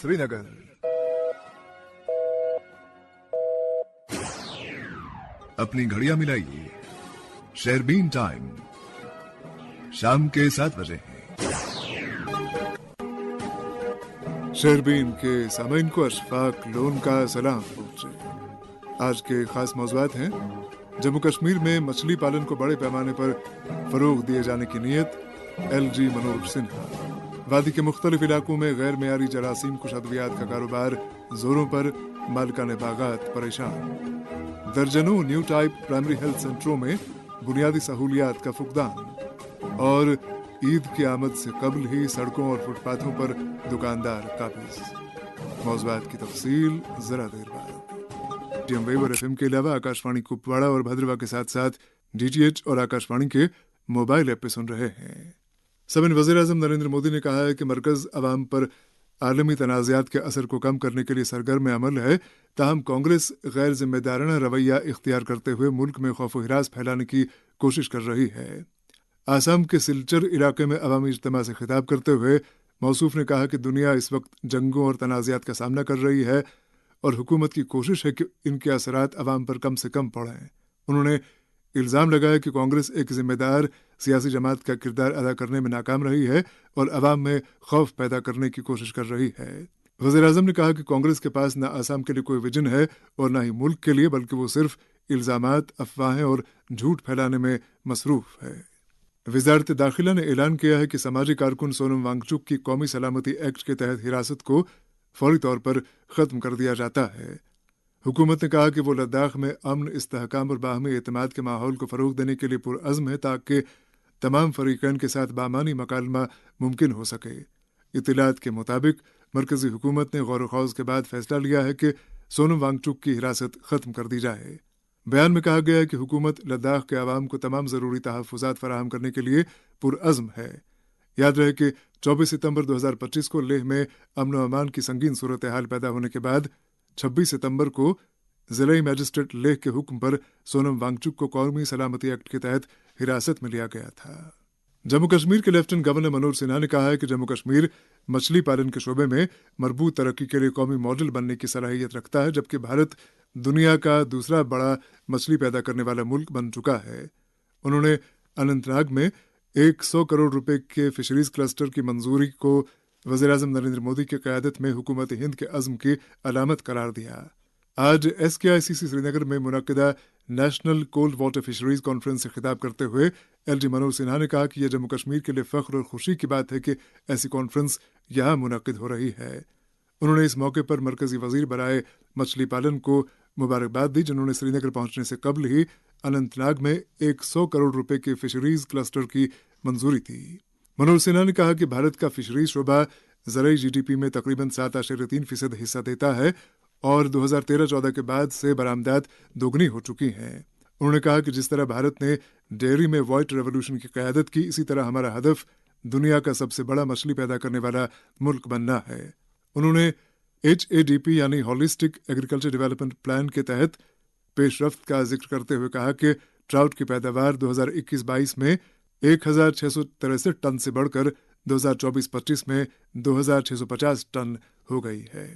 श्रीनगर। अपनी घड़ियां मिलाइए, शेरबीन टाइम शाम के 7 बजे है। शेरबीन के सामीन को अशफाक लोन का सलाम पहुंचे। आज के खास मौज़ूआत हैं: जम्मू कश्मीर में मछली पालन को बड़े पैमाने पर फरोग दिए जाने की नीयत, LG मनोज सिन्हा। वादी के मुख्तलिफ इलाकों में गैर मेयारी जरासीम कुश अद्वियात का कारोबार जोरों पर, मालिकाने बागात परेशान। दर्जनों न्यू टाइप प्राइमरी हेल्थ सेंटरों में बुनियादी सहूलियात का फुकदान। और ईद की आमद से कबल ही सड़कों और फुटपाथों पर दुकानदार काबिज। मौज़ूआत की तफसील जरा देर बाद। वेव और FM के अलावा आकाशवाणी कुपवाड़ा और भद्रवा के साथ साथ DTH और आकाशवाणी के मोबाइल ऐप पे सुन रहे हैं। सबन वज़ीर-ए-आज़म नरेंद्र मोदी ने कहा है कि मरकज़ अवाम पर आलमी तनाज़ात के असर को कम करने के लिए सरगर्म अमल है। ताहम कांग्रेस गैर जिम्मेदाराना रवैया इख्तियार करते हुए मुल्क में खौफ व हिरास फैलाने की कोशिश कर रही है। आसाम के सिलचर इलाके में अवामी इज्तिमा से खिताब करते हुए मौसूफ ने कहा कि दुनिया इस वक्त जंगों और तनाज़ात का सामना कर रही है और हुकूमत की कोशिश है कि इनके असरात अवाम पर कम से कम पड़ें। उन्होंने इल्ज़ाम लगाया कि कांग्रेस एक जिम्मेदार सियासी जमात का किरदार अदा करने में नाकाम रही है और अवाम में खौफ पैदा करने की कोशिश कर रही है। वज़ीर-ए-आज़म ने कहा कि कांग्रेस के पास न आसाम के लिए कोई विजन है और न ही मुल्क के लिए, बल्कि वो सिर्फ इल्ज़ामात, अफवाहें और झूठ फैलाने में मसरूफ है। वज़ारत दाखिला ने ऐलान किया है कि समाजी कारकुन सोनम वांगचुक की कौमी सलामती एक्ट के तहत हिरासत को फौरी तौर पर ख़त्म कर दिया जाता है। हुकूमत ने कहा कि वो लद्दाख में अमन, इस्तेहकाम और बाहमी एतमाद के माहौल को फ़रोग देने के लिए पुरअज़्म है ताकि तमाम फ़रीक़ैन के साथ बामानी मकालमा मुमकिन हो सके। इत्तलात के मुताबिक मरकज़ी हुकूमत ने गौर ख़ौज़ के बाद फ़ैसला लिया है कि सोनम वांगचुक की हिरासत ख़त्म कर दी जाए। बयान में कहा गया है कि हुकूमत लद्दाख के अवाम को तमाम ज़रूरी तहफ़्फ़ुज़ात फ़राहम करने के लिए पुरअज़्म है। याद रहे कि 24 सितंबर 2025 को लेह में अमन व अमान की संगीन सूरत हाल पैदा होने के बाद 26 सितंबर को ज़िला मजिस्ट्रेट लेह के हुक्म पर सोनम वांगचुक को कौमी सलामती एक्ट के तहत हिरासत में लिया गया था। जम्मू कश्मीर के लेफ्टिनेंट गवर्नर मनोज सिन्हा ने कहा है कि जम्मू कश्मीर मछली पालन के शोबे में मरबूत तरक्की के लिए कौमी मॉडल बनने की सलाहियत रखता है, जबकि भारत दुनिया का दूसरा बड़ा मछली पैदा करने वाला मुल्क बन चुका है। उन्होंने अनंतनाग में 100 करोड़ रुपए के फिशरीज क्लस्टर की मंजूरी को वज़ीर-ए-आज़म नरेंद्र मोदी की क़यादत में हुकूमत हिंद के अज़्म की अलामत करार दिया। आज SKICC श्रीनगर में मुनक़िदा national cold water fisheries conference से खिताब करते हुए LG मनोज सिन्हा ने कहा कि यह जम्मू कश्मीर के लिए फ़ख्र और खुशी की बात है कि ऐसी कॉन्फ्रेंस यहाँ मुनक़िद हो रही है। उन्होंने इस मौके पर मरकज़ी वज़ीर बराए मछली पालन को मुबारकबाद दी, जिन्होंने श्रीनगर पहुंचने से कबल ही अनंतनाग में 100 करोड़ रुपए के फिशरीज क्लस्टर की मंजूरी थी। मनोज सिन्हा ने कहा कि भारत का फिशरीज शोबा ज़रई GDP में तकरीबन 7.3% हिस्सा देता है और 2013-14 के बाद से बरामदात दोगुनी हो चुकी हैं। उन्होंने कहा कि जिस तरह भारत ने डेयरी में व्हाइट रेवोल्यूशन की क़यादत की, इसी तरह हमारा हदफ दुनिया का सबसे बड़ा मछली पैदा करने वाला मुल्क बनना है। उन्होंने HADP यानी हॉलिस्टिक एग्रीकल्चर डेवलपमेंट प्लान के तहत पेशरफ्त का जिक्र करते हुए कहा कि ट्राउट की पैदावार 2021-22 में 1663 टन से बढ़कर 2024-25 में 2650 टन हो गई है।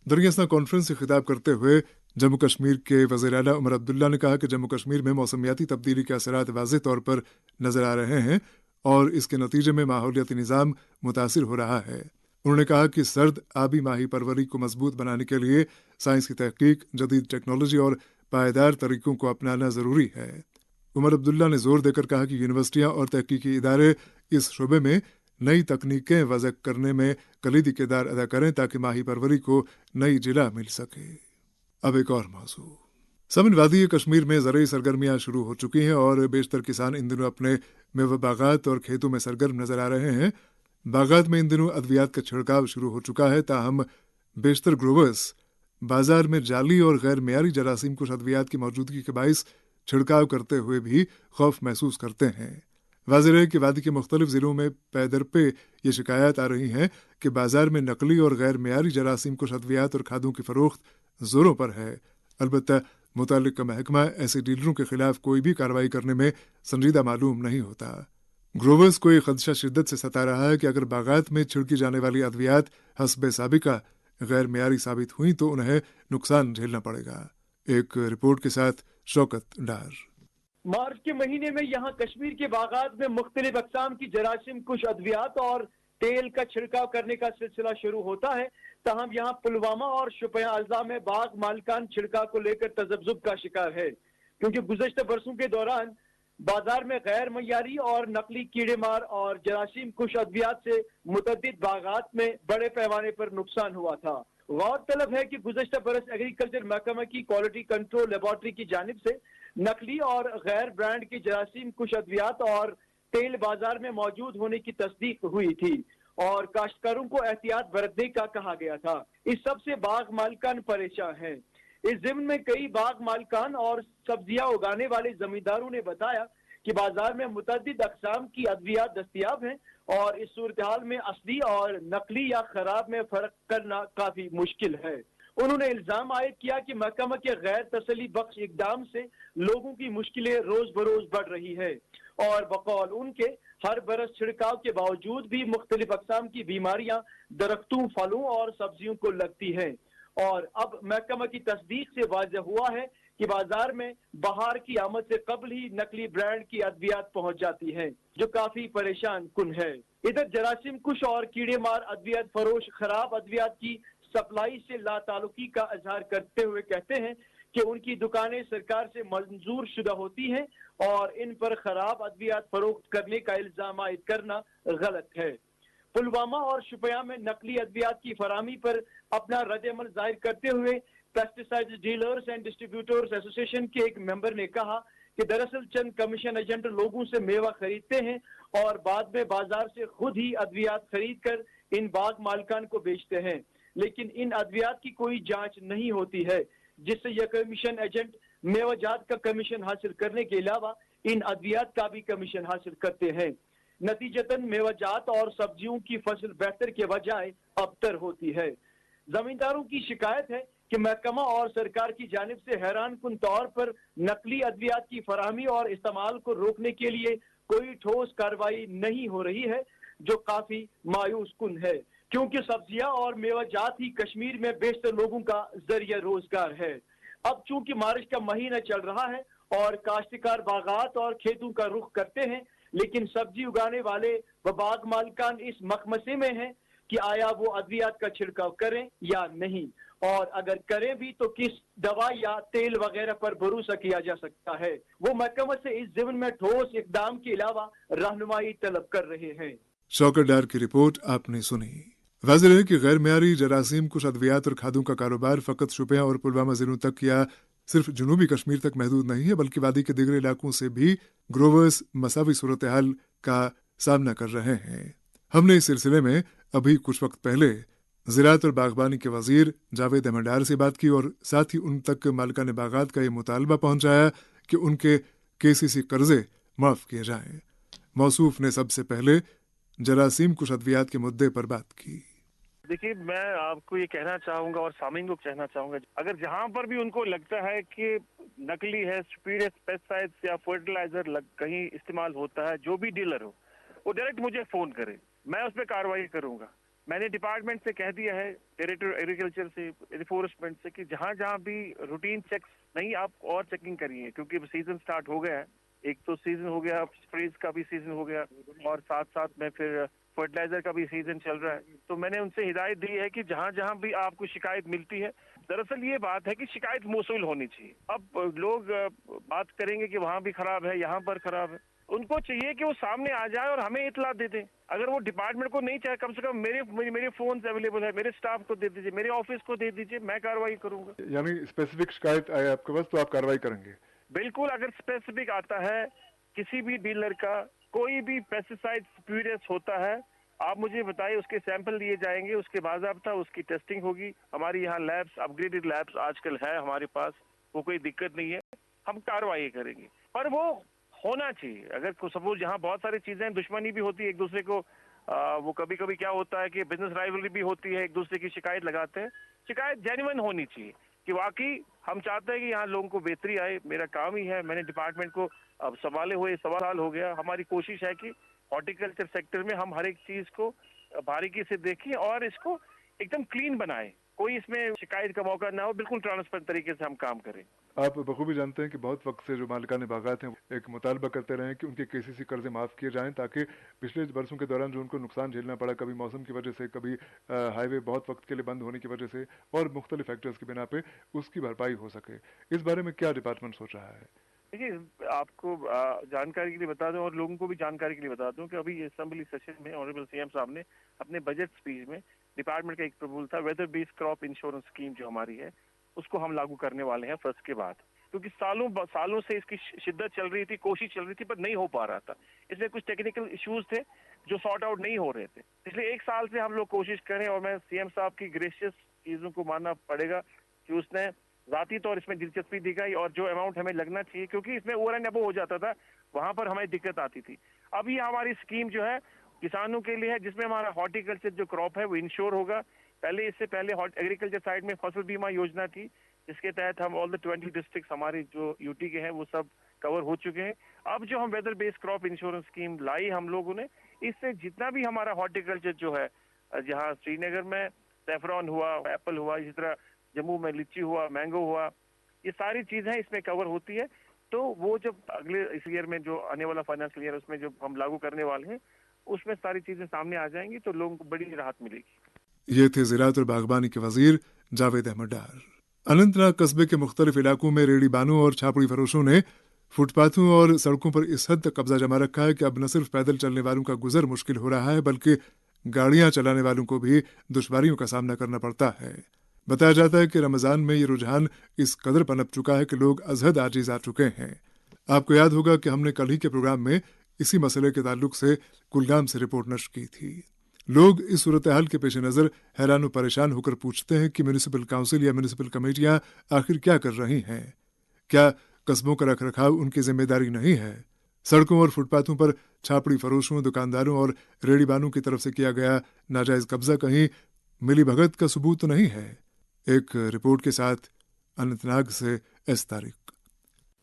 दरअसल कॉन्फ्रेंस से खिताब करते हुए जम्मू कश्मीर के वज़ीर आला उमर अब्दुल्ला ने कहा कि जम्मू कश्मीर में मौसमियाती तब्दीली के असरात वाज़ेह तौर पर नज़र आ रहे हैं और इसके नतीजे में माहौलियाती निज़ाम मुतासिर हो रहा है। उन्होंने कहा कि सर्द आबी माही परवरी को मजबूत बनाने के लिए साइंस की तहकीक, जदीद टेक्नोलॉजी और पायदार तरीकों को अपनाना ज़रूरी है। उमर अब्दुल्ला ने जोर देकर कहा कि यूनिवर्सिटियाँ और तहकीकी इदारे इस शोबे में नई तकनीकें वज़ा करने में कलीदी किरदार अदा करें ताकि माही परवरी को नई जिला मिल सके। अब एक और मौजू। समन वादी कश्मीर में ज़रई सरगर्मियाँ शुरू हो चुकी हैं और बेशतर किसान इन दिनों अपने मेवा बागात और खेतों में सरगर्म नजर आ रहे हैं। बागात में इन दिनों अद्वियात का छिड़काव शुरू हो चुका है, ताहम बेशतर ग्रोवर्स बाजार में जाली और गैर मेयारी जरासीम कुश अद्वियात की मौजूदगी के बाइस छिड़काव करते हुए भी खौफ महसूस करते हैं। वाज़ेह है कि वादी के मुख्तलिफ ज़िलों में पैदर पे ये शिकायत आ रही हैं कि बाजार में नकली और गैर मेयारी जरासीम कुश अद्वियात और खादों की फ़रोख्त ज़ोरों पर है। अलबत्ता मुताल्लिक़ महकमा ऐसे डीलरों के खिलाफ कोई भी कार्रवाई करने में संजीदा मालूम नहीं होता। ग्रोवर्स को ये खदशा शिद्दत से सता रहा है कि अगर बागात में छिड़की जाने वाली अद्वियात हस्बे साबिका गैर मेयारी साबित हुई तो उन्हें नुकसान झेलना पड़ेगा। एक रिपोर्ट के साथ शौकत डार। मार्च के महीने में यहाँ कश्मीर के बागात में मुख्तलिफ अकसाम की जरासीम कुछ अद्वियात और तेल का छिड़काव करने का सिलसिला शुरू होता है। तहम यहाँ पुलवामा और शुपियां अज़ा में बाग मालिकान छिड़काव को लेकर तजब्जुब का शिकार है, क्योंकि गुज़श्ता बरसों के दौरान बाजार में गैर मयारी और नकली कीड़े मार और जरासीम कुछ अद्वियात से मुतअद्दिद बागात में बड़े पैमाने पर नुकसान हुआ था। गौरतलब है कि गुज़श्ता बरस एग्रीकल्चर महकमा की क्वालिटी कंट्रोल लेबॉर्ट्री की जानिब से नकली और गैर ब्रांड की जरासीम कुछ अद्वियात और तेल बाजार में मौजूद होने की तस्दीक हुई थी और काश्तकारों को एहतियात बरतने का कहा गया था। इस सब से बाग मालिकान परेशान हैं। इस ज़िम्न में कई बाग मालिकान और सब्जियां उगाने वाले जमींदारों ने बताया कि बाजार में मुतअद्दिद अक़साम की अद्वियात दस्तयाब हैं और इस सूरत हाल में असली और नकली या खराब में फर्क करना काफी मुश्किल है। उन्होंने इल्जाम आयद किया कि महकमा के गैर तसल्ली बख्श इकदाम से लोगों की मुश्किलें रोज बरोज बढ़ रही है और बकौल उनके हर बरस छिड़काव के बावजूद भी मुख्तलिफ अकसाम की बीमारियां दरख्तों, फलों और सब्जियों को लगती हैं। और अब महकमा की तस्दीक से वाज़ेह हुआ है कि बाजार में बहार की आमद से कबल ही नकली ब्रांड की अद्वियात पहुंच जाती हैं, जो काफी परेशान कुन है। इधर जरासीम कुश और कीड़े मार अद्वियात फरोश खराब अद्वियात की सप्लाई से लाताल्लुकी का इजहार करते हुए कहते हैं कि उनकी दुकानें सरकार से मंजूर शुदा होती हैं और इन पर खराब अद्वियात फरोख्त करने का इल्जाम आयद करना गलत है। पुलवामा और शुपियां में नकली अद्वियात की फराहमी पर अपना रद्द-ए-अमल जाहिर करते हुए pesticide dealers and distributors association के एक मेंबर ने कहा कि दरअसल चंद कमीशन एजेंट लोगों से मेवा खरीदते हैं और बाद में बाजार से खुद ही अद्वियात खरीद कर इन बाग मालिकान को बेचते हैं, लेकिन इन अद्वियात की कोई जांच नहीं होती है, जिससे यह कमीशन एजेंट मेवाजात का कमीशन हासिल करने के अलावा इन अद्वियात का भी कमीशन हासिल करते हैं। नतीजतन मेवाजात और सब्जियों की फसल बेहतर के बजाय अबतर होती है। जमींदारों की शिकायत है कि महकमा और सरकार की जानिब से हैरान कुन तौर पर नकली अद्वियात की फराहमी और इस्तेमाल को रोकने के लिए कोई ठोस कार्रवाई नहीं हो रही है, जो काफी मायूस कुन है, क्योंकि सब्जियां और मेवाजात ही कश्मीर में बेशतर लोगों का जरिया रोजगार है। अब चूंकि बारिश का महीना चल रहा है और काश्तकार बागात और खेतों का रुख करते हैं, लेकिन सब्जी उगाने वाले व बाग मालिकान इस मखमसे में हैं कि आया वो अद्वियात का छिड़काव करें या नहीं, और अगर करें भी तो किस दवा या तेल वगैरह पर भरोसा किया जा सकता है। वो महकमा से इस ज़िम्न में ठोस इकदाम के अलावा रहनुमाई तलब कर रहे हैं। शौकत डार की रिपोर्ट आपने सुनी। वाज़ेह है कि गैर मेयारी जरासीम कुछ अद्वियात और खादों का कारोबार फकत शुपियां और पुलवामा जिलों तक या सिर्फ जनूबी कश्मीर तक महदूद नहीं है, बल्कि वादी के दिगरे इलाकों से भी ग्रोवर्स मसावी सूरत हाल का सामना कर रहे हैं। हमने इस सिलसिले में अभी कुछ वक्त पहले ज़राअत और बागबानी के वजीर जावेद अहमद डार से बात की और साथ ही उन तक मालिकान बागात का ये मुतालबा पहुंचाया कि उनके केसीसी कर्जे माफ किए जाएं। मौसूफ ने सबसे पहले जरासीम कुछ अद्वियात के मुद्दे पर बात की। देखिए, मैं आपको ये कहना चाहूंगा और सामीन को कहना चाहूंगा, अगर जहां पर भी उनको लगता है कि नकली है, स्पीरियस पेस्टिसाइड्स या फर्टिलाइजर कहीं इस्तेमाल होता है, जो भी डीलर हो वो डायरेक्ट मुझे फोन करे, मैं उस पर कार्रवाई करूंगा। मैंने डिपार्टमेंट से कह दिया है, डायरेक्टर एग्रीकल्चर से, एनफोर्समेंट से, कि जहां जहां भी रूटीन चेक्स नहीं, आप और चेकिंग करिए, क्योंकि सीजन स्टार्ट हो गया है। एक तो सीजन हो गया, स्प्रेज का भी सीजन हो गया और साथ साथ में फिर फर्टिलाइजर का भी सीजन चल रहा है। तो मैंने उनसे हिदायत दी है कि जहां जहां भी आपको शिकायत मिलती है, दरअसल ये बात है कि शिकायत मौसूल होनी चाहिए। अब लोग बात करेंगे कि वहां भी खराब है, यहाँ पर खराब है, उनको चाहिए कि वो सामने आ जाए और हमें इतला दे दें। अगर वो डिपार्टमेंट को नहीं चाहे, कम से कम मेरे फोन अवेलेबल है, मेरे स्टाफ को दे दीजिए, मेरे ऑफिस को दे दीजिए, मैं कार्रवाई करूंगा। यानी स्पेसिफिक शिकायत आए आपके पास तो आप कार्रवाई करेंगे? बिल्कुल, अगर स्पेसिफिक आता है किसी भी डीलर का, कोई भी पेस्टिसाइड स्प्यूरियस होता है, आप मुझे बताइए, उसके सैंपल लिए जाएंगे, उसके बाज़ाब्ता उसकी टेस्टिंग होगी। हमारी यहाँ लैब्स, अपग्रेडेड लैब्स आजकल है हमारे पास, वो कोई दिक्कत नहीं है, हम कार्रवाई करेंगे। पर वो होना चाहिए। अगर सपोज यहाँ बहुत सारी चीजें, दुश्मनी भी होती है एक दूसरे को, वो कभी कभी क्या होता है कि बिजनेस राइवलरी भी होती है, एक दूसरे की शिकायत लगाते हैं। शिकायत जेन्युइन होनी चाहिए कि वाकई हम चाहते हैं कि यहाँ लोगों को बेहतरी आए। मेरा काम ही है, मैंने डिपार्टमेंट को अब संभाले हुए 1.25 साल हो गया। हमारी कोशिश है कि हॉर्टिकल्चर सेक्टर में हम हर एक चीज को बारीकी से देखें और इसको एकदम क्लीन बनाएं, कोई इसमें शिकायत का मौका ना हो, बिल्कुल ट्रांसपेरेंट तरीके से हम काम करें। आप बखूबी जानते हैं कि बहुत वक्त से जो मालिकाने बागात हैं एक मुतालबा करते रहे कि उनके केसीसी कर्जे माफ़ किए जाएं, ताकि पिछले वर्षों के दौरान जो उनको नुकसान झेलना पड़ा, कभी मौसम की वजह से, कभी हाईवे बहुत वक्त के लिए बंद होने की वजह से और मुख्तलिफ फैक्टर्स की बिना पे, उसकी भरपाई हो सके। इस बारे में क्या डिपार्टमेंट सोच रहा है? देखिए, आपको जानकारी के लिए बता दूं और लोगों को भी जानकारी के लिए बता दूं कि अभी असेंबली सेशन में ऑनरेबल सीएम साहब ने अपने बजट स्पीच में डिपार्टमेंट का एक प्रपोजल था, weather based crop insurance scheme जो हमारी है उसको हम लागू करने वाले हैं फर्स्ट के बाद, क्योंकि सालों से इसकी शिद्दत चल रही थी, कोशिश चल रही थी, पर नहीं हो पा रहा था। इसमें कुछ टेक्निकल इश्यूज थे जो सॉर्ट आउट नहीं हो रहे थे। पिछले 1 साल से हम लोग कोशिश करें, और मैं सीएम साहब की ग्रेशियस चीजों को मानना पड़ेगा कि उसने जाती तौर इसमें दिलचस्पी दिखाई और जो अमाउंट हमें लगना चाहिए, क्योंकि इसमें ओवर एंड अबव हो जाता था, वहां पर हमें दिक्कत आती थी। अब ये हमारी स्कीम जो है किसानों के लिए है, जिसमें हमारा हॉर्टिकल्चर जो क्रॉप है वो इंश्योर होगा। इससे पहले एग्रीकल्चर साइड में फसल बीमा योजना थी, जिसके तहत हम ऑल द 20 डिस्ट्रिक्ट हमारे जो यूटी के हैं वो सब कवर हो चुके हैं। अब जो हम weather based crop insurance scheme लाई हम लोगों ने, इससे जितना भी हमारा हॉर्टिकल्चर जो है, जहाँ श्रीनगर में सैफरॉन हुआ, एप्पल हुआ, इसी तरह जम्मू में लीची हुआ, मैंगो हुआ, ये सारी चीजें इसमें कवर होती है। तो वो जब अगले इस ईयर में जो आने वाला फाइनेंशियल ईयर उसमें जो हम लागू करने वाले हैं, उसमें सारी चीजें सामने आ जाएंगी, तो लोगों को बड़ी राहत मिलेगी। ये थे ज़राअत और बागबानी के वजीर जावेद अहमद डार। अनंतनाग कस्बे के मुख्तलिफ इलाकों में रेहड़ी बानों और छापड़ी फरोशों ने फुटपाथों और सड़कों पर इस हद तक कब्जा जमा रखा है कि अब न सिर्फ पैदल चलने वालों का गुजर मुश्किल हो रहा है, बल्कि गाड़ियां चलाने वालों को भी दुश्वारियों का सामना करना पड़ता है। बताया जाता है कि रमजान में ये रुझान इस कदर पनप चुका है कि लोग अजहद आजिज आ चुके हैं। आपको याद होगा कि हमने कल ही के प्रोग्राम में इसी मसले के ताल्लुक से कुलगाम से रिपोर्ट नश्र की थी। लोग इस सूरत हाल के पेश नज़र हैरान और परेशान होकर पूछते हैं कि म्यूनिसिपल काउंसिल या म्यूनिसिपल कमेटियां आखिर क्या कर रही हैं? क्या कस्बों का रखरखाव उनकी जिम्मेदारी नहीं है? सड़कों और फुटपाथों पर छापड़ी फरोशों, दुकानदारों और रेहड़ीबानों की तरफ से किया गया नाजायज कब्जा कहीं मिली भगत का सबूत तो नहीं है? एक रिपोर्ट के साथ अनंतनाग से एस तारिक।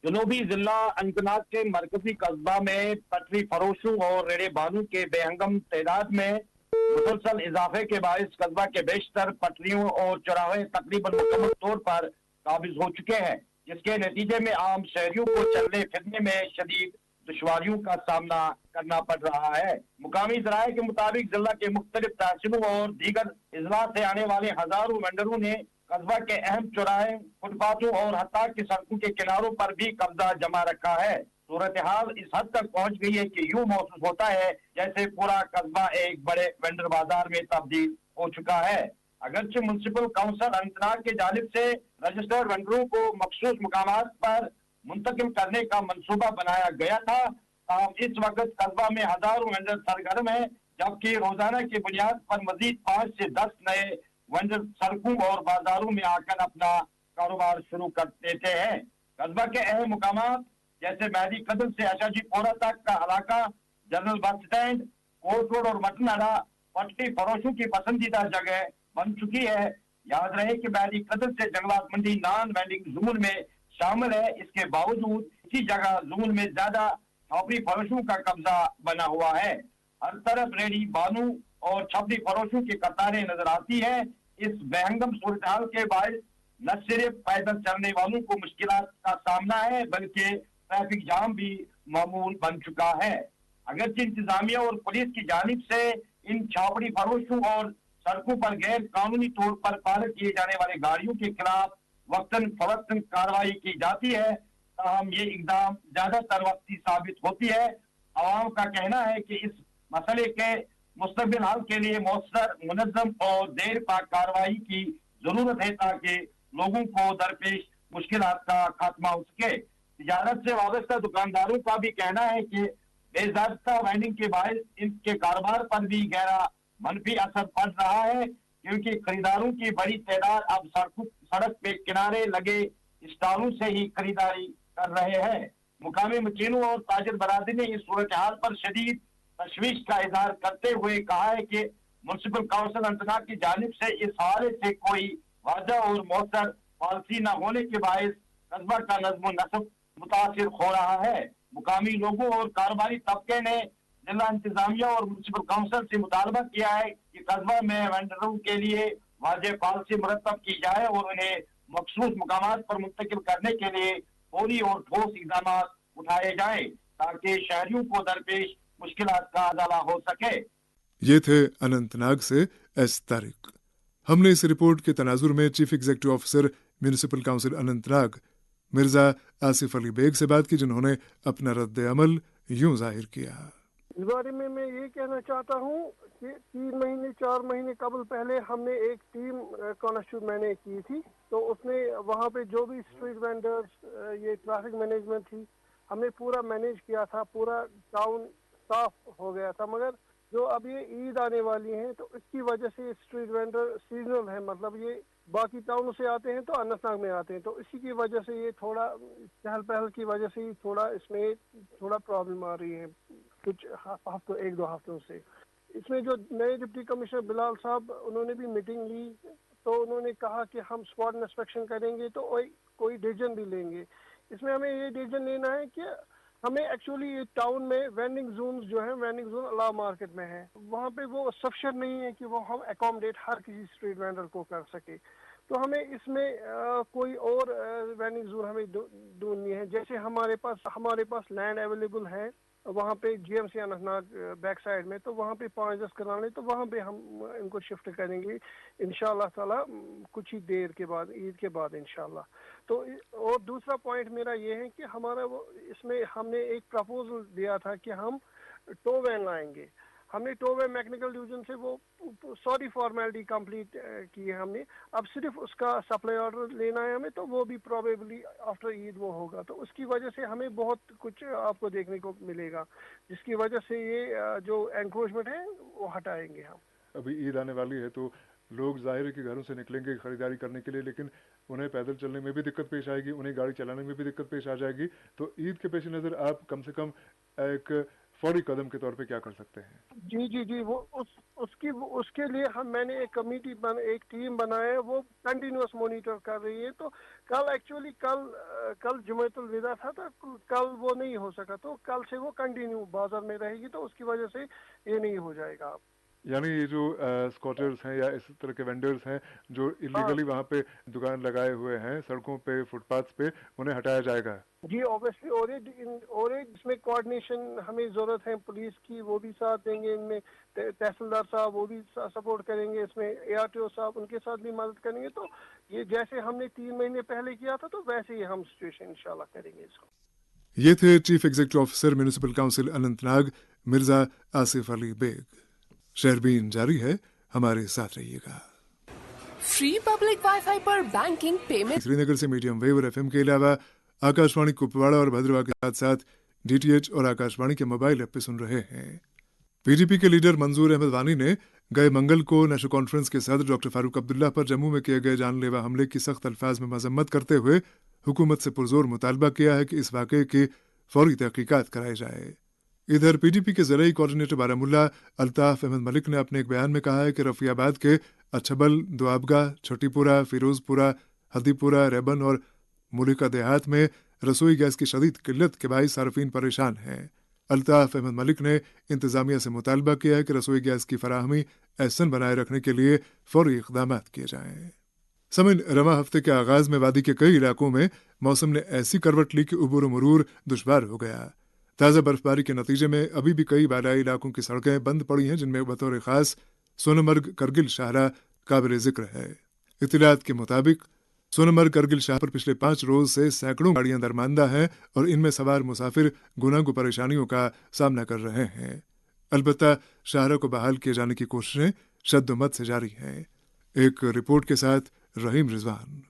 जनूबी जिला अनंतनाग के मरकजी कस्बा में पटरी फरोशों और रेड़े बानों के बेहंगम तादाद में मुसलसल इजाफे के बायस कस्बा के बेशतर पटरियों और चौराहे तकरीबन मुकम्मल तौर पर काबिज हो चुके हैं, जिसके नतीजे में आम शहरियों को चलने फिरने में शदीद दुश्वारियों का सामना करना पड़ रहा है। मुकामी जराये के मुताबिक जिला के मुख्तलिफ तहसीलों और दीगर अजला से आने वाले हजारों वेंडरों ने कस्बा के अहम चौराहे, फुटपाथों और हत्ता की सड़कों के किनारों पर भी कब्जा जमा रखा है। सूरत हाल इस हद तक पहुंच गई है कि यूं महसूस होता है जैसे पूरा कस्बा एक बड़े वेंडर बाजार में तब्दील हो चुका है। अगरचे म्युनिसिपल काउंसिल अनंतनाग की जानिब से रजिस्टर्ड वेंडरों को मखसूस मुकामात पर मुंतकिल करने का मंसूबा बनाया गया था, इस वक्त कस्बा में हजारों वेंडर सरगर्म है, जबकि रोजाना की बुनियाद पर मजीद 5 से 10 नए वेंडर सड़कों और बाजारों में आकर अपना कारोबार शुरू कर देते हैं। कस्बा के अहम मुकामात जैसे मैदी कदम से आशाजी पोरा तक का इलाका, general bus stand, court road और मटन अड्डा पटरी फरोशों की पसंदीदा जगह बन चुकी है। याद रहे कि मैदी कदम से जंगलात मंडी नॉन वेंडिंग जोन में शामिल है। इसके बावजूद इसी जगह जोन में ज्यादा छापड़ी फरोशों का कब्जा बना हुआ है। हर तरफ रेहड़ी बानू और छापड़ी फरोशों की कतारें नजर आती है। इस बेहंगम सूरत हाल के बायस न सिर्फ पैदल चलने वालों को मुश्किलात का सामना है, बल्कि ट्रैफिक जाम भी मामूल बन चुका है। अगरचे इंतजामिया और पुलिस की जानिब से इन छापड़ी फरोशों और सड़कों पर गैर कानूनी तौर पर पार्क किए जाने वाले गाड़ियों के खिलाफ वक्तन फवक्तन कार्रवाई की जाती है, ताहम ये इकदाम ज्यादातर वक्ती साबित होती है। आवाम का कहना है कि इस मसले के मुस्तकबिल हल के लिए मौसर, मुनज़्ज़म और देर पा कार्रवाई की जरूरत है, ताकि लोगों को दरपेश मुश्किलात का खात्मा हो सके। तिजारत से वाबस्ता दुकानदारों का भी कहना है कि बेज़ाब्ता वेंडिंग के बायस इनके कारोबार पर भी गहरा मनफी असर पड़ रहा है, क्योंकि खरीदारों की बड़ी तादाद अब सड़क पे किनारे लगे स्टॉलों से ही खरीदारी कर रहे हैं। मुकामी मकीनों और ताजिर बरादरी ने इस सूरत हाल पर शदीद तशवीश का इजहार करते हुए कहा है कि म्युनिसिपल काउंसिल अनंतनाग की जानिब से इस हवाले से कोई वाज़ह और मौसर पॉलिसी न होने के बायस कस्बा का नज़्म नस्ब मुतासिर हो रहा है। मुकामी लोगों और कारोबारी तबके ने ضلع انتظامیہ اور میونسپل کونسل سے مطالبہ کیا ہے کہ قصبہ میں وینڈروں کے لیے واضح پالیسی مرتب کی جائے اور انہیں مخصوص مقامات پر منتقل کرنے کے لیے فوری اور ٹھوس اقدامات اٹھائے جائیں تاکہ شہریوں کو درپیش مشکلات کا ازالہ ہو سکے۔ یہ تھے اننت ناگ سے ایس طارق۔ ہم نے اس رپورٹ کے تناظر میں chief executive officer municipal council Anantnag Mirza Asif Ali Baig سے بات کی، جنہوں نے اپنا رد عمل یوں ظاہر کیا۔ اس بارے میں یہ کہنا چاہتا ہوں کہ 3 مہینے 4 مہینے قبل پہلے ہم نے ایک ٹیم کانسٹیٹیوٹ میں نے کی تھی، تو اس نے وہاں پہ جو بھی اسٹریٹ وینڈرز، یہ ٹریفک مینجمنٹ تھی، ہم نے پورا مینیج کیا تھا، پورا ٹاؤن صاف ہو گیا تھا۔ مگر جو اب یہ عید آنے والی ہیں تو اس کی وجہ سے اسٹریٹ وینڈر سیزنل ہے، مطلب یہ باقی ٹاؤنوں سے آتے ہیں تو اننت ناگ میں آتے ہیں، تو اسی کی وجہ سے یہ تھوڑا چہل پہل کی وجہ سے تھوڑا اس میں تھوڑا پرابلم آ رہی ہے کچھ ہفتوں 1-2 ہفتوں سے۔ اس میں جو نئے ڈپٹی کمشنر بلال صاحب، انہوں نے بھی میٹنگ لی تو انہوں نے کہا کہ ہم اسپاٹ انسپیکشن کریں گے تو کوئی ڈیسیژن بھی لیں گے۔ اس میں ہمیں یہ ڈیسیژن لینا ہے کہ ہمیں ایکچولی یہ ٹاؤن میں وینڈنگ زونز جو ہیں، وینڈنگ زون اللہ مارکیٹ میں ہے، وہاں پہ وہ سفیشینٹ نہیں ہے کہ وہ ہم اکوموڈیٹ ہر کسی اسٹریٹ وینڈر کو کر سکے، تو ہمیں اس میں کوئی اور وینڈنگ زون ہمیں ڈھونڈنی ہے۔ جیسے ہمارے پاس لینڈ اویلیبل ہے وہاں پہ G M C Anant Nag back side میں، تو وہاں پہ 5-10 کرانے، تو وہاں پہ ہم ان کو شفٹ کریں گے انشاءاللہ تعالی کچھ ہی دیر کے بعد، عید کے بعد انشاءاللہ۔ تو اور دوسرا پوائنٹ میرا یہ ہے کہ ہمارا اس میں ہم نے ایک پرپوزل دیا تھا کہ ہم ٹو وین لائیں گے۔ ہم نے ٹو وین میکنیکل ڈویژن سے وہ ساری فارمیلٹی کمپلیٹ کی ہے ہم نے، اب صرف اس کا سپلائی آرڈر لینا ہے ہمیں، تو وہ بھی پروبیبلی آفٹر عید وہ ہوگا، تو اس کی وجہ سے ہمیں بہت کچھ آپ کو دیکھنے کو ملے گا، جس کی وجہ سے یہ جو انکروچمنٹ ہے وہ ہٹائیں گے ہم۔ ابھی عید آنے والی ہے تو لوگ ظاہر ہے کہ گھروں سے نکلیں گے خریداری کرنے کے لیے، لیکن انہیں پیدل چلنے میں بھی دقت پیش آئے گی، انہیں گاڑی چلانے میں بھی دقت پیش آ جائے گی، تو عید کے پیش نظر آپ کم سے کم ایک فوری قدم کے طور پہ کیا کر سکتے ہیں؟ جی وہ اس کے لیے میں نے ایک کمیٹی ایک ٹیم بنایا ہے، وہ کنٹینیوس مانیٹر کر رہی ہے۔ تو کل جمعۃ الوداع تھا، تو کل وہ نہیں ہو سکا، تو کل سے وہ کنٹینیو بازار میں رہے گی، تو اس کی وجہ سے یہ نہیں ہو جائے گا۔ یعنی یہ جو اسکواٹرز ہیں یا اس طرح کے وینڈرز ہیں جو انلیگلی وہاں پہ دکان لگائے ہوئے ہیں سڑکوں پہ، فٹ پاتھ پہ، انہیں ہٹایا جائے گا؟ جی اوبیسلی، اور اس میں کوآرڈینیشن ہمیں ضرورت ہے، پولیس کی وہ بھی ساتھ دیں گے، ان میں تحصیلدار صاحب وہ بھی سپورٹ کریں گے، اس میں اے آر ٹی او صاحب ان کے ساتھ بھی مدد کریں گے، تو یہ جیسے ہم نے 3 مہینے پہلے کیا تھا تو ویسے ہی ہم سچویشن انشاءاللہ کریں گے اس کو۔ یہ تھے chief executive officer municipal council Anantnag Mirza Asif Ali Baig. شہربین جاری ہے، ہمارے ساتھ رہیے گا۔ فری پبلک وائی فائی پر بینکنگ پیمنٹ سری نگر سے میڈیم ویو اور ایف ایم کے علاوہ آکاشوانی کپواڑہ اور بھدرواہ کے ساتھ ساتھ ڈی ٹی ایچ اور آکاشوانی کے موبائل ایپ پہ سن رہے ہیں۔ پی ڈی پی کے لیڈر منظور احمد وانی نے گئے منگل کو نیشنل کانفرنس کے صدر ڈاکٹر فاروق عبداللہ پر جموں میں کیے گئے جان لیوا حملے کی سخت الفاظ میں مذمت کرتے ہوئے حکومت سے پرزور مطالبہ کیا ہے کہ اس واقعے کی فوری تحقیقات کرائی جائے۔ ادھر پی ڈی پی کے زرعی کوآرڈینیٹر بارہمولہ الطاف احمد ملک نے اپنے ایک بیان میں کہا ہے کہ رفیع آباد کے اچھبل، دوابگہ، چھٹی پورہ، فیروز پورہ، ہدی پورہ، ریبن اور ملکہ دیہات میں رسوئی گیس کی شدید قلت کے باعث صارفین پریشان ہیں۔ الطاف احمد ملک نے انتظامیہ سے مطالبہ کیا ہے کہ رسوئی گیس کی فراہمی احسن بنائے رکھنے کے لیے فوری اقدامات کیے جائیں۔ سمن رواں ہفتے کے آغاز میں وادی کے کئی علاقوں میں موسم نے ایسی کروٹ لی کہ عبور و مرور دشوار ہو گیا۔ تازہ برفباری کے نتیجے میں ابھی بھی کئی بالائی علاقوں کی سڑکیں بند پڑی ہیں، جن میں بطور خاص سونمرگ کرگل شاہراہ قابل ذکر ہے۔ اطلاعات کے مطابق سونمرگ کرگل شاہ پر پچھلے 5 روز سے سینکڑوں گاڑیاں درماندہ ہیں اور ان میں سوار مسافر گناگو پریشانیوں کا سامنا کر رہے ہیں۔ البتہ شاہراہ کو بحال کیے جانے کی کوششیں شد و مد سے جاری ہیں۔ ایک رپورٹ کے ساتھ رحیم رضوان۔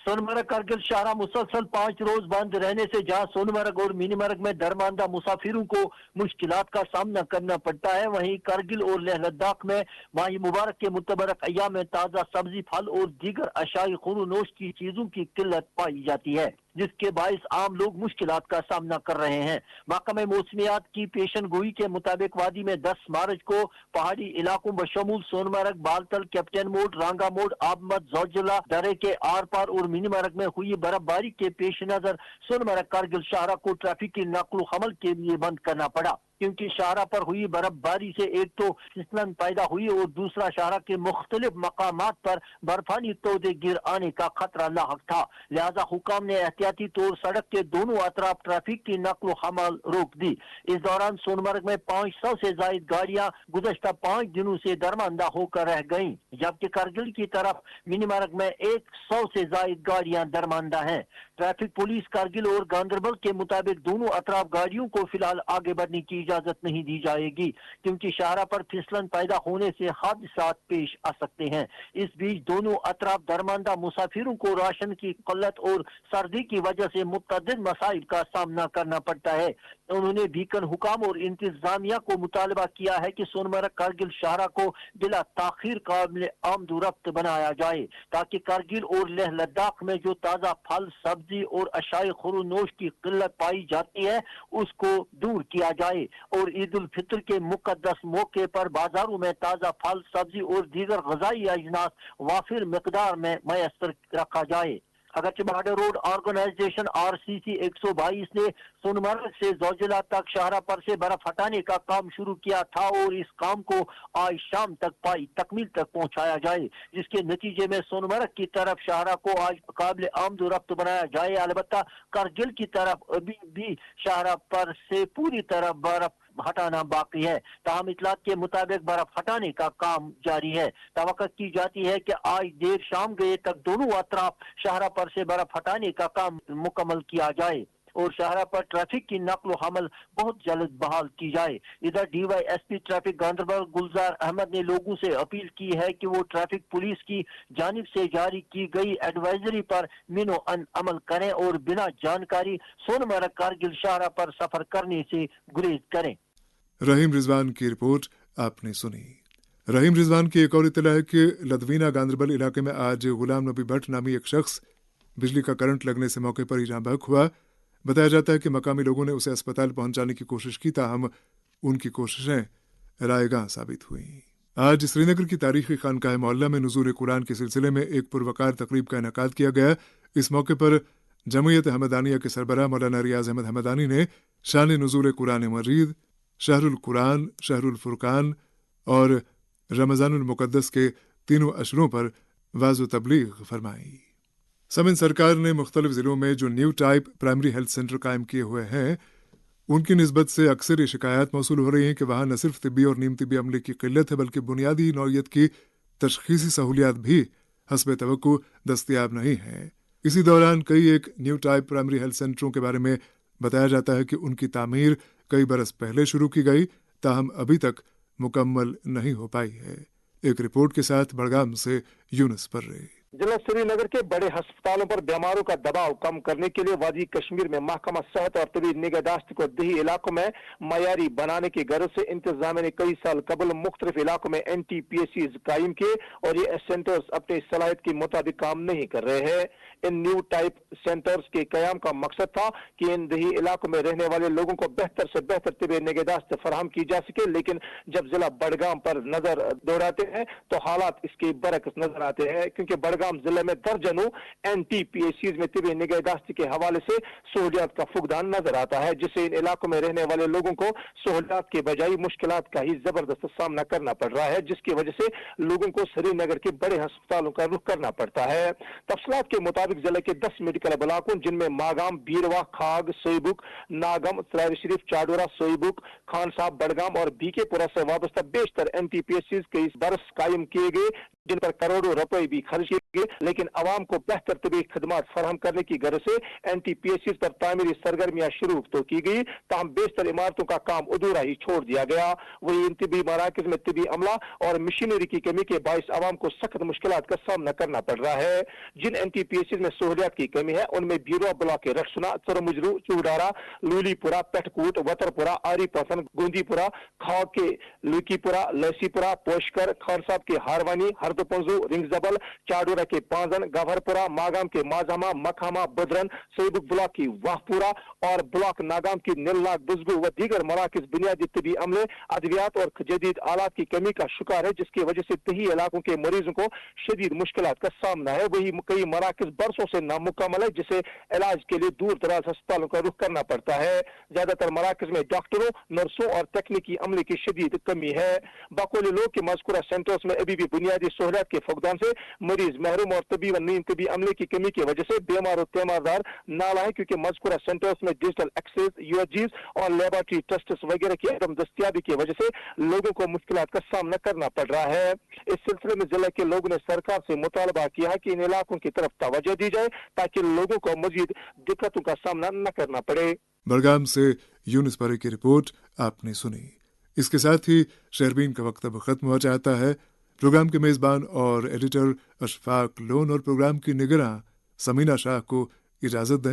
سونمرگ کرگل شاہراہ مسلسل 5 روز بند رہنے سے جہاں سونمرگ اور مینی مرگ میں درماندہ مسافروں کو مشکلات کا سامنا کرنا پڑتا ہے، وہیں کرگل اور لیہ لداخ میں ماہ مبارک کے متبرک ایام میں تازہ سبزی، پھل اور دیگر اشیاء خور و نوش کی چیزوں کی قلت پائی جاتی ہے، جس کے باعث عام لوگ مشکلات کا سامنا کر رہے ہیں۔ محکمہ موسمیات کی پیشن گوئی کے مطابق وادی میں 10 مارچ کو پہاڑی علاقوں بشمول سونمرگ، بالتل، کیپٹن موڈ، رانگا موڈ، آبمد، زوجلا درے کے آر پار اور مینی مرگ میں ہوئی برف باری کے پیش نظر سونمرگ کرگل شاہراہ کو ٹریفک کی نقل و حمل کے لیے بند کرنا پڑا۔ क्योंकि शाहरा पर हुई बर्फबारी से एक तो फिसलन पैदा हुई और दूसरा शाहरा के मुख्तलिफ मकामात पर बर्फानी तोदे गिर आने का खतरा लाहक था। लिहाजा हुकाम ने एहतियाती तौर सड़क के दोनों अतराफ ट्रैफिक की नकलो हमाल रोक दी। इस दौरान सोनमर्ग में 500 से जायद गाड़ियां गुज़श्ता 5 दिनों से दरमांदा होकर रह गईं, जबकि करगिल की तरफ मिनीमर्ग में 100 से जायद गाड़ियां दरमांदा हैं। ट्रैफिक पुलिस करगिल और गांदरबल के मुताबिक दोनों अतराफ गाड़ियों को फिलहाल आगे बढ़ने की इजाजत नहीं दी जाएगी, क्योंकि शाहरा पर फिसलन पैदा होने से हादसात पेश आ सकते हैं। इस बीच दोनों अतराफ दरमांदा मुसाफिरों को राशन की किल्लत और सर्दी की वजह से मुतअद्दिद मसाइब का सामना करना पड़ता है। उन्होंने बीकन हुकाम और इंतजामिया को मुतालबा किया है कि सोनमर्ग करगिल शाहरा को बिला ताखीर काबिल आमदोरफ्त बनाया जाए, ताकि करगिल और लेह लद्दाख में जो ताज़ा फल, सब्जी और अशाई खुरूनोश की किल्लत पाई जाती है उसको दूर किया जाए और ईद उल फितर के मुकद्दस मौके पर बाजारों में ताज़ा फल, सब्जी और दीगर ग़िज़ाई अजनास वाफिर मिकदार में मैसर रखा जाए। अगरचे बॉर्डर रोड ऑर्गेनाइजेशन RCC 122 ने सोनमर्ग से जोजिला तक शाहरा पर से बर्फ हटाने का काम शुरू किया था और इस काम को आज शाम तक पाई तकमील तक पहुंचाया जाए, जिसके नतीजे में सोनमर्ग की तरफ शाहरा को आज काबिल आमदोरफ्त बनाया जाए। अलबत्ता करगिल की तरफ अभी भी शाहरा पर से पूरी तरह बर्फ हटाना बाकी है। ताहम इतलात के मुताबिक बर्फ हटाने का काम जारी है। तवक्को की जाती है कि आज देर शाम गए तक दोनों अतराफ शाहरा पर से बर्फ हटाने का काम मुकम्मल किया जाए और शाहरा पर ट्रैफिक की नकलो हमल बहुत जल्द बहाल की जाए। इधर DYSP ट्रैफिक गांदरबल गुलजार अहमद ने लोगों से अपील की है कि वो ट्रैफिक पुलिस की जानिब से जारी की गई एडवाइजरी पर मिनो अमल करें और बिना जानकारी सोनमर्ग कारगिल शाहरा पर सफर करने से गुरेज करें। रहीम रिजवान की रिपोर्ट आपने सुनी। रहीम रिजवान की एक और इत्तला है कि लदवीना गांदरबल इलाके में आज गुलाम नबी भट्ट नामी एक शख्स बिजली का करंट लगने से मौके पर ही जाँ बहक हुआ। बताया जाता है कि मकामी लोगों ने उसे अस्पताल पहुंचाने की कोशिश की, ताहम उनकी कोशिशें रायगां साबित हुई। आज श्रीनगर की तारीखी खानकाह मोहल्ला में नुज़ूल कुरान के सिलसिले में एक पुरवकार तकरीब का इनेकाद किया गया। इस मौके पर जमयत हमदानिया के सरबराह मौलाना रियाज अहमद हमदानी ने शान नुज़ूल कुरान मजीद, शहरुल कुरान, शहरुल फुरकान और रमज़ानुल मुक़द्दस के तीनों अशरों पर वाज़ तबलीग फरमाई। समिन सरकार ने मुख्तलिफ ज़िलों में जो new type primary health centre कायम किए हुए हैं उनकी निस्बत से अक्सर ये शिकायत मौसूल हो रही हैं कि वहाँ न सिर्फ तिब्बी और नीम तिब्बी अमले की किल्लत है, बल्कि बुनियादी नौइयत की तशख़ीसी सहूलियात भी हस्ब तवक्को दस्तयाब नहीं हैं। इसी दौरान कई एक न्यू टाइप प्राइमरी हेल्थ सेंटरों के बारे में बताया जाता है कि उनकी तामीर कई बरस पहले शुरू की गई, ताहम अभी तक मुकम्मल नहीं हो पाई है। एक रिपोर्ट के साथ बड़गाम से यूनुस पर्रे। जिला श्रीनगर के बड़े अस्पतालों पर बीमारों का दबाव कम करने के लिए वादी कश्मीर में महकमा सेहत और तबी निगहदाश्त को दही इलाकों में मयारी बनाने की गरज से इंतजामिया ने कई साल कबल मुख्तलिफ इलाकों में NTPACs कायम किए और ये सेंटर्स अपनी सलाहियत के मुताबिक काम नहीं कर रहे हैं। इन न्यू टाइप सेंटर्स के कयाम का मकसद था कि इन दही इलाकों में रहने वाले लोगों को बेहतर से बेहतर तबी निगहदाश्त फराहम की जा सके, लेकिन जब जिला बड़गाम पर नजर दौड़ाते हैं तो हालात इसके बरक्स नजर आते हैं, क्योंकि बड़गाम जिले में दर्जनों NTPACs में तबी निगहदाश्त के हवाले से सहूलियात का फुकदान नजर आता है, जिससे इन इलाकों में रहने वाले लोगों को सहूलियात के बजाय मुश्किलात का ही जबरदस्त सामना करना पड़ रहा है, जिसकी वजह से लोगों को श्रीनगर के बड़े अस्पतालों का रुख करना पड़ता है। तफसीलात के मुताबिक जिले के 10 मेडिकल ब्लॉकों जिनमें मागाम, बीरवा, खाग, सोईबुक, नागम, तरार शरीफ, चाडोरा, सोईबुक, खान साहब, बड़गाम और बीकेपुरा से वाबस्ता बेशतर NTPACs के इस बरस कायम किए गए, जिन पर करोड़ों रुपए भी खर्च किए गए, लेकिन आवाम को बेहतर तबी खदमात फराहम करने की गरज से NTPACs पर तामीरी सरगर्मियां शुरू तो की गई, ताहम बेशतर इमारतों का काम अधूरा ही छोड़ दिया गया। वही इन तबी मराकज में तबी अमला और मशीनरी की कमी के बायस आवाम को सख्त मुश्किलात का सामना करना पड़ रहा है। जिन NTPACs में सहूलियात की कमी है उनमें बीरवा ब्लॉक के रखसुना, चरमुजरू, चूडारा, लूलीपुरा, पेटकूट, वतरपुरा, आरी पसन, गोंदीपुरा, खाग के लुकीपुरा, लसीपुरा, पोशकर, खान साहब के हारवानी, अर्धपुंजू, रिंगजबल, चाडोरा के पांजन, गवहरपुरा, मागाम के माजहमा, मखामा, बदरन, सईबुक ब्लॉक की वाहपुरा और ब्लॉक नागाम की नीलनाग, बुजगू व दीगर मराकज बुनियादी तिबी अमले, अद्वियात और जदीद आलात की कमी का शिकार है, जिसकी वजह से दही इलाकों के मरीजों को शदीद मुश्किलात का सामना है। वही कई मराकज बरसों से नामुकम्मल है, जिसे इलाज के लिए दूर दराज अस्पतालों का रुख करना पड़ता है। ज्यादातर मराकज में डॉक्टरों, नर्सों और तकनीकी अमले की शदीद कमी है। बकौल लोग के मज़कूरा सेंटर्स में अभी भी बुनियादी सहूलियात के फुकदान से मरीज महरूम और तबी व नीम तबी अमले की कमी की वजह से बीमार और तीमारदार नाला है, क्योंकि मज़कूरा सेंटर्स में डिजिटल एक्सेस, यूएचजीज और लेबोरेटरी टेस्ट्स वगैरह की अदम दस्तियाबी की वजह से लोगों को मुश्किलात का सामना करना पड़ रहा है। इस सिलसिले में जिले के लोगों ने सरकार से मुतालबा किया है कि इन इलाकों की तरफ तवज्जो दी जाए ताकि लोगों को मजीद दिक्कतों का सामना न करना पड़े। बड़गाम से यूनुस परी की रिपोर्ट आपने सुनी। इसके साथ ही शहरबीन का वक्त अब खत्म हो जाता है। प्रोग्राम के मेजबान और एडिटर अशफाक लोन और प्रोग्राम की निगरां समीना शाह को इजाजत दें।